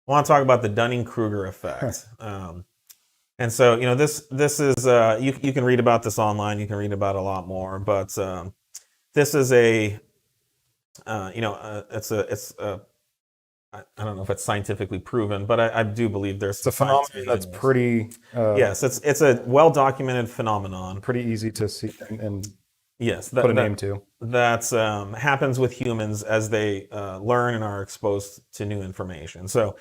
I want to talk about the Dunning-Kruger effect. And so, this is you can read about this online. You can read about a lot more, but this is it's I don't know if it's scientifically proven, but I do believe there's It's a some science phenomenon that's behind this. pretty Yes, it's a well documented phenomenon. pretty easy to see and Yes, put a name to. that happens with humans as they learn and are exposed to new information. So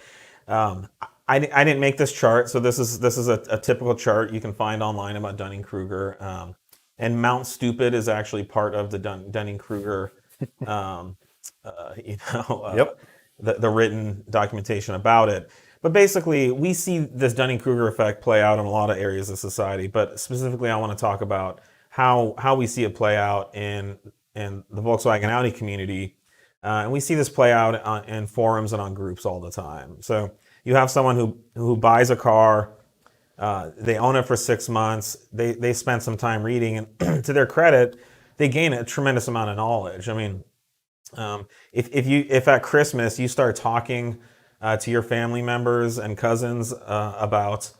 I didn't make this chart, so this is a typical chart you can find online about Dunning-Kruger. And Mount Stupid is actually part of the Dunning-Kruger, um, Yep. the written documentation about it. But basically, we see this Dunning-Kruger effect play out in a lot of areas of society. But specifically, I want to talk about how we see it play out in the Volkswagen Audi community, and we see this play out in forums and on groups all the time. So you have someone who buys a car, they own it for 6 months, they spend some time reading, and to their credit, they gain a tremendous amount of knowledge. I mean, if at Christmas you start talking to your family members and cousins about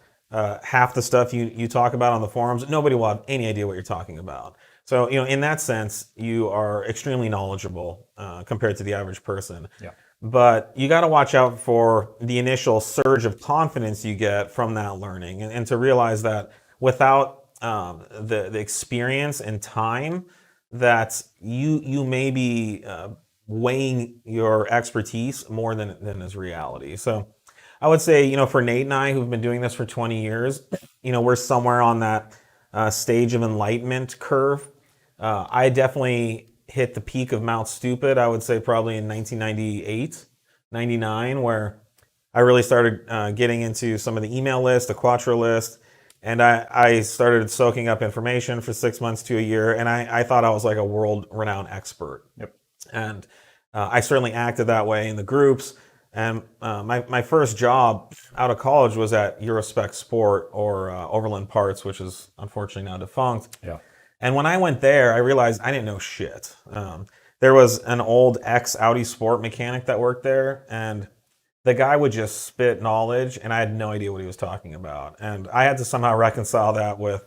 half the stuff you talk about on the forums, nobody will have any idea what you're talking about. So, in that sense, you are extremely knowledgeable compared to the average person. Yeah. But you got to watch out for the initial surge of confidence you get from that learning, and to realize that without the experience and time, that you may be weighing your expertise more than is reality. So I would say, for Nate and I, who've been doing this for 20 years, we're somewhere on that stage of enlightenment curve. I definitely hit the peak of Mount Stupid, I would say probably in 1998, 99, where I really started getting into some of the email list, the Quattro list, and I started soaking up information for 6 months to a year, and I thought I was like a world-renowned expert. Yep. And I certainly acted that way in the groups. And my first job out of college was at Eurospec Sport, or Overland Parts, which is unfortunately now defunct. Yeah. And when I went there, I realized I didn't know shit. There was an old ex-Audi Sport mechanic that worked there, and the guy would just spit knowledge, and I had no idea what he was talking about. And I had to somehow reconcile that with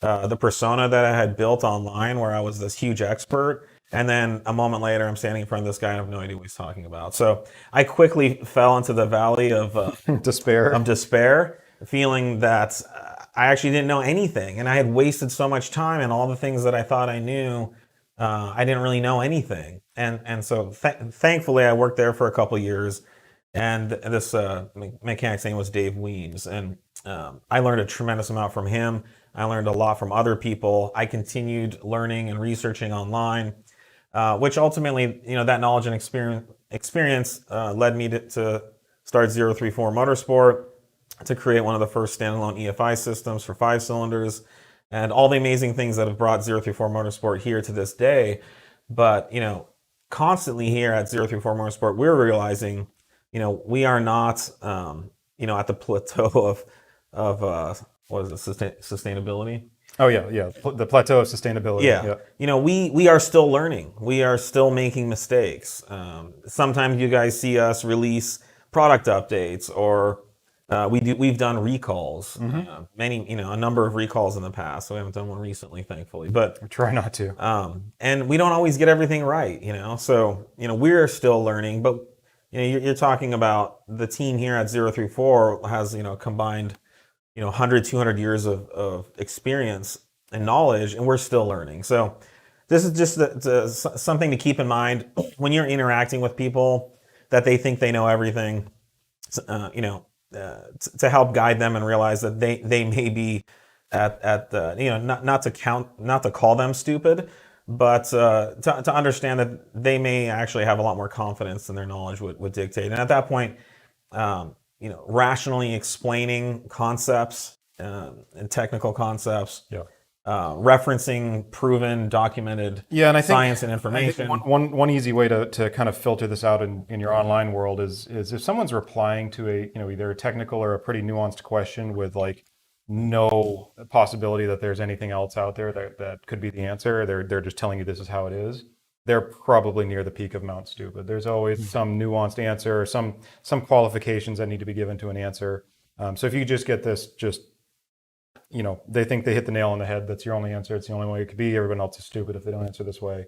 the persona that I had built online, where I was this huge expert. And then a moment later, I'm standing in front of this guy and I have no idea what he's talking about. So I quickly fell into the valley of Despair. feeling that I actually didn't know anything, and I had wasted so much time, and all the things that I thought I knew, I didn't really know anything. And so thankfully, I worked there for a couple of years, and this mechanic's name was Dave Weems, and I learned a tremendous amount from him. I learned a lot from other people. I continued learning and researching online, which ultimately, that knowledge and experience led me to start 034 Motorsport, to create one of the first standalone EFI systems for 5 cylinders, and all the amazing things that have brought 034 Motorsport here to this day. But, constantly here at 034 Motorsport, we're realizing, we are not, at the plateau of what is it, sustainability? Oh yeah. The plateau of sustainability. Yeah. We are still learning. We are still making mistakes. Sometimes you guys see us release product updates, or we've done recalls, a number of recalls in the past. So we haven't done one recently, thankfully, but We try not to. and we don't always get everything right, So we're still learning, but you're talking about the team here at 034 has combined 100, 200 years of experience and knowledge, and we're still learning. So this is just something to keep in mind when you're interacting with people, that they think they know everything. To help guide them and realize that they may be at the not to call them stupid, but to understand that they may actually have a lot more confidence than their knowledge would dictate. And at that point, rationally explaining concepts and technical concepts, Yeah. Referencing proven, documented And I think science and information. One easy way to kind of filter this out in your online world is if someone's replying to either a technical or a pretty nuanced question with like no possibility that there's anything else out there that could be the answer. They're just telling you this is how it is. they're probably near the peak of Mount Stupid. There's always some nuanced answer or some qualifications that need to be given to an answer. So if you just get this, they think they hit the nail on the head. That's your only answer. It's the only way it could be. Everyone else is stupid if they don't answer this way.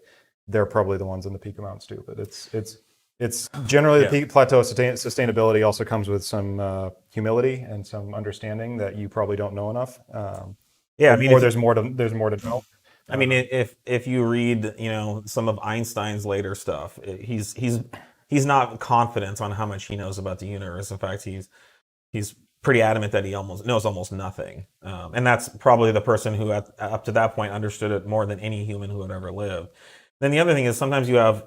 They're probably the ones in the peak of Mount Stupid. It's generally the peak plateau of sustainability also comes with some humility and some understanding that you probably don't know enough. Yeah, I mean, or there's more to know. I mean, if you read, some of Einstein's later stuff, he's not confident on how much he knows about the universe. In fact, he's pretty adamant that he knows almost nothing, and that's probably the person who up to that point understood it more than any human who had ever lived. Then the other thing is sometimes you have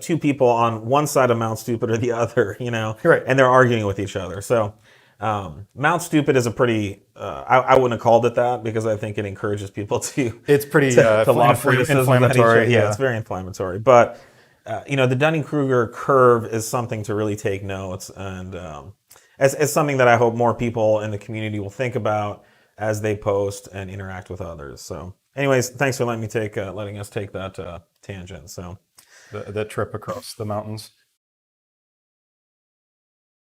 two people on one side of Mount Stupid or the other, Right. and they're arguing with each other. So Mount Stupid is a pretty I wouldn't have called it that because I think it encourages people to it's pretty to lob criticism inflammatory. at each other. Yeah, it's very inflammatory. But the Dunning-Kruger curve is something to really take notes, and as something that I hope more people in the community will think about as they post and interact with others. So, anyways, thanks for letting us take that tangent. So, that trip across the mountains.